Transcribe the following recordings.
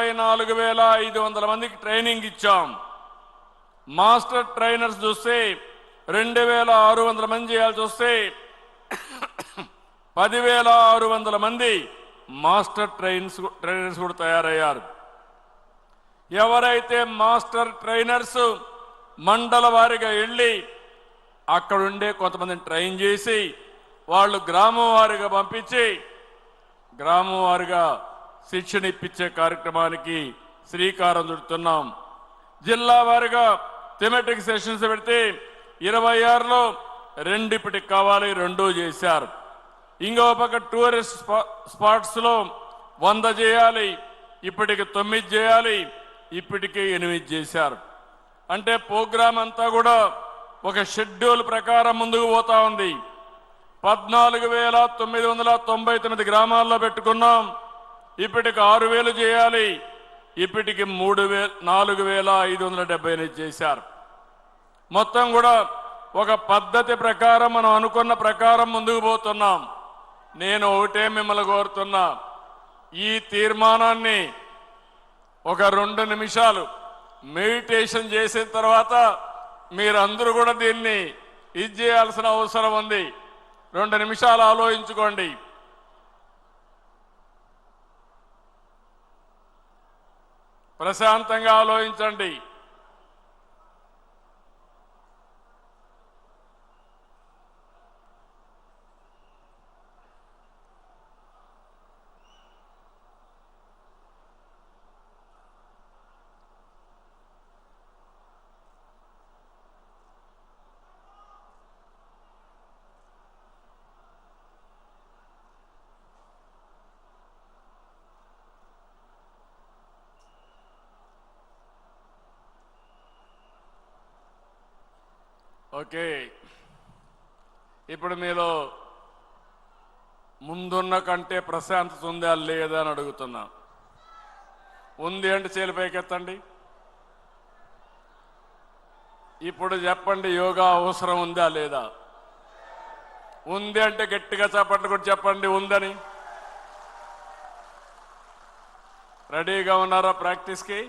24,500 మందికి ట్రైనింగ్ ఇచ్చాం. Master trainers చూస్తే 2,600 మంది చేయాల్సి వస్తే 10,600 మంది మాస్టర్ ట్రైనర్స్ కూడా తయారయ్యారు. ఎవరైతే మాస్టర్ ట్రైనర్స్ మండల వారీగా వెళ్ళి అక్కడుండే కొంతమందిని ట్రైన్ చేసి వాళ్ళు గ్రామం వారీగా పంపించి గ్రామం వారీగా శిక్షణ ఇప్పించే కార్యక్రమానికి శ్రీకారం చుడుతున్నాం. జిల్లా వారీగా థెమెటిక్ సెషన్స్ పెడితే 26లో 2 ఇప్పటికి కావాలి, 2 చేశారు. ఇంకో పక్క టూరిస్ట్ స్పాట్స్ లో 100 చేయాలి, ఇప్పటికి 9 చేయాలి, ఇప్పటికే 8 చేశారు. అంటే ప్రోగ్రాం అంతా కూడా ఒక షెడ్యూల్ ప్రకారం ముందుకు పోతా ఉంది. 14,999 గ్రామాల్లో పెట్టుకున్నాం, ఇప్పటికి 6,000 చేయాలి, ఇప్పటికి 4,578 చేశారు. మొత్తం కూడా ఒక పద్ధతి ప్రకారం మనం అనుకున్న ప్రకారం ముందుకు పోతున్నాం. నేను ఒకటే మిమ్మల్ని కోరుతున్నా, ఈ తీర్మానాన్ని ఒక 2 నిమిషాలు మెడిటేషన్ చేసిన తర్వాత మీరందరూ కూడా దీన్ని చేయాల్సిన అవసరం ఉంది. 2 నిమిషాలు ఆలోచించుకోండి. ప్రశాంతంగా ఆలోచించండి. ఓకే, ఇప్పుడు మీలో ముందున్న కంటే ప్రశాంతత ఉందా లేదా అని అడుగుతున్నా. ఉంది అంటే చేలు పైకెత్తండి. ఇప్పుడు చెప్పండి, యోగా అవసరం ఉందా లేదా? ఉంది అంటే గట్టిగా చప్పట్లు కూడా చెప్పండి ఉందని. రెడీగా ఉన్నారా ప్రాక్టీస్కి?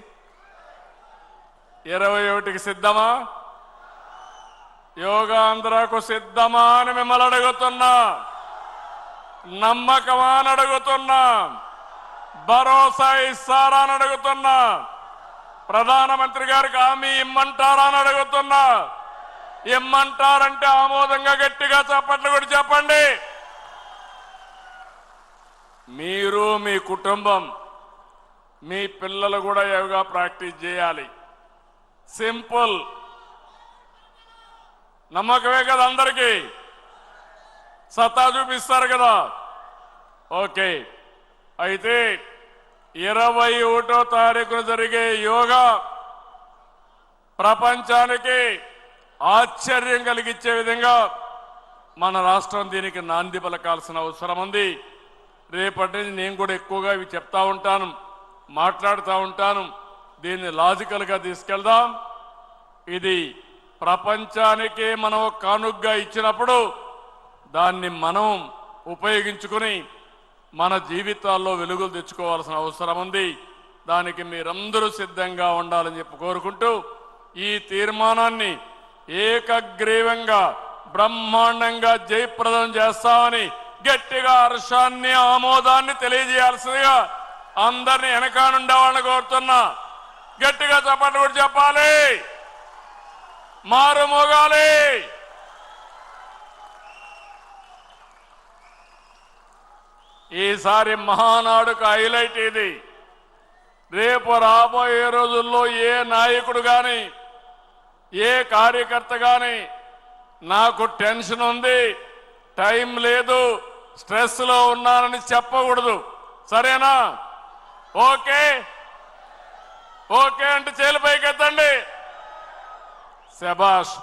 21కి సిద్ధమా? యోగాంధ్రకు సిద్ధమా అని మిమ్మల్ని అడుగుతున్నా. నమ్మకమా అని అడుగుతున్నా. భరోసా ఇస్తారా అని అడుగుతున్నా. ప్రధానమంత్రి గారికి హామీ ఇమ్మంటారా అని అడుగుతున్నా. ఇమ్మంటారంటే ఆమోదంగా గట్టిగా చప్పట్లు కూడా చెప్పండి. మీరు, మీ కుటుంబం, మీ పిల్లలు కూడా యోగా ప్రాక్టీస్ చేయాలి. సింపుల్. నమ్మకమే కదా అందరికీ? సత్తా చూపిస్తారు కదా? ఓకే, అయితే 21వ తారీఖున జరిగే యోగా ప్రపంచానికి ఆశ్చర్యం కలిగించే విధంగా మన రాష్ట్రం దీనికి నాంది పలకాల్సిన అవసరం ఉంది. రేపటి నుంచి నేను కూడా ఎక్కువగా ఇవి చెప్తా ఉంటాను, మాట్లాడుతూ ఉంటాను. దీన్ని లాజికల్గా తీసుకెళ్దాం. ఇది ప్రపంచానికి మనం కానుగ్గా ఇచ్చినప్పుడు దాన్ని మనం ఉపయోగించుకుని మన జీవితాల్లో వెలుగులు తెచ్చుకోవాల్సిన అవసరం ఉంది. దానికి మీరందరూ సిద్ధంగా ఉండాలని చెప్పి కోరుకుంటూ ఈ తీర్మానాన్ని ఏకగ్రీవంగా బ్రహ్మాండంగా జయప్రదం చేస్తామని గట్టిగా హర్షాన్ని, ఆమోదాన్ని తెలియజేయాల్సిందిగా అందరినీ వెనకానుండే వాళ్ళని కోరుతున్నా. గట్టిగా చప్పట్లు కూడా చెప్పాలి, మారు మోగాలి. ఈసారి మహానాడుకు హైలైట్ ఇది. రేపు రాబోయే రోజుల్లో ఏ నాయకుడు గాని, ఏ కార్యకర్త గాని నాకు టెన్షన్ ఉంది, టైం లేదు, స్ట్రెస్ లో ఉన్నానని చెప్పకూడదు. సరేనా? ఓకే ఓకే అంటే చేలు పైకెత్తండి. శభాష్.